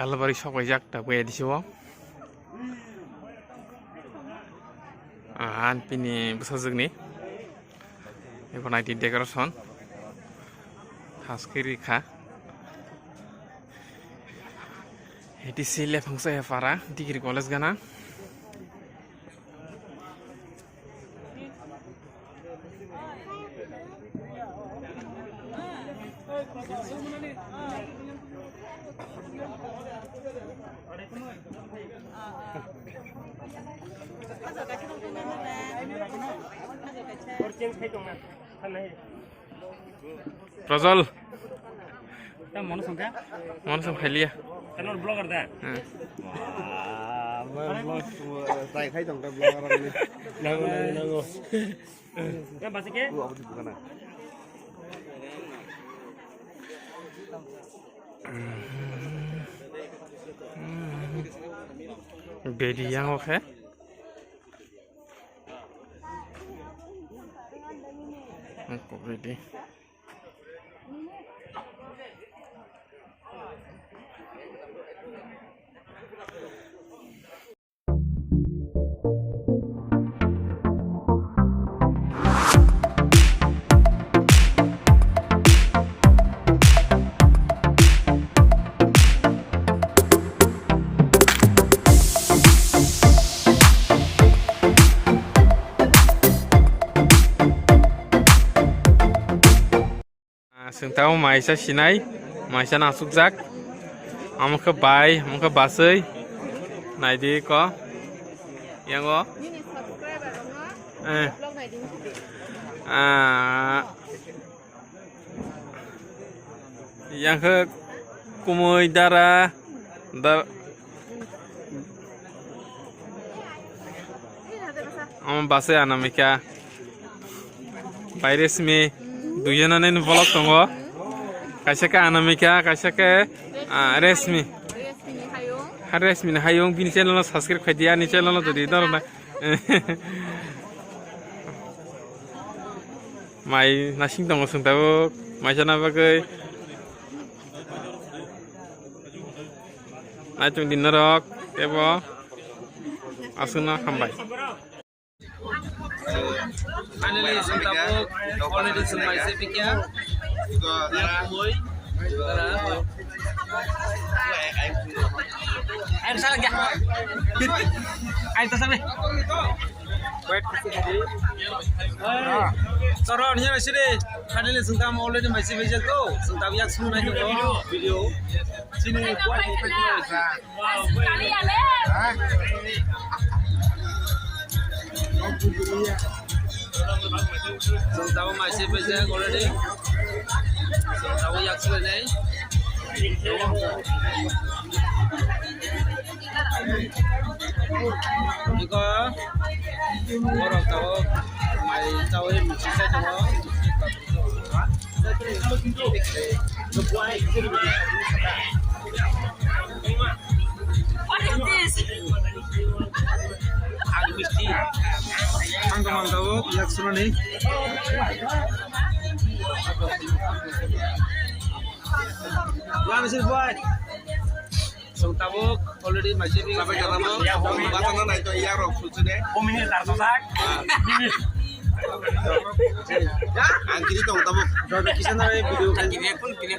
Kalabari সবাই একটা বয়ে দিছো পিনি বসাজগনি এখন আইটি ডেকোরেশন হাসকি রেখা এটি সিলে ফাংসা হেফারা degree college Gaana Prozol mana sampai liya kan blogger dah tay thấy trong cái blogger này nango kan pasti ke bukan bedi yang oke kok bedi Sengtau maisa sinai, maisa nasukjak, amka bai, amka basai, naidi ko, yang ko, yang ke kumui dar, am basai anamika, bai resmi. Duyan ane vlog tongo, kaisa ke anamika, kaisa ke resmi, resmi na hayong bini channel na subscribe khadia ni channel na jadi dor na, mai nasing tongo sungtau, mai chana bagai, acung dinnerok, ebo, asuna kambai. Finally, Sungtabuk already semai sepiknya. Air salah ya? Air tak salah. Wait, Sorry, ni masih deh. Finally, Sungtab already masih bijak tu. Sungtab yang semua itu video. Sini buat ni Sungtaw masih bijak already. Sungtaw yang selesai. Jika orang tahu, mai tahu ini bisa tahu. What is this? Misti. Mantap, lihat semua nih. Ya masih buat. Sungtabuk already masih di. sampai ketemu batasan na ito iyarok susunod minit tartosak. ang kini tong tabok Kisah na video. Kini pun kini.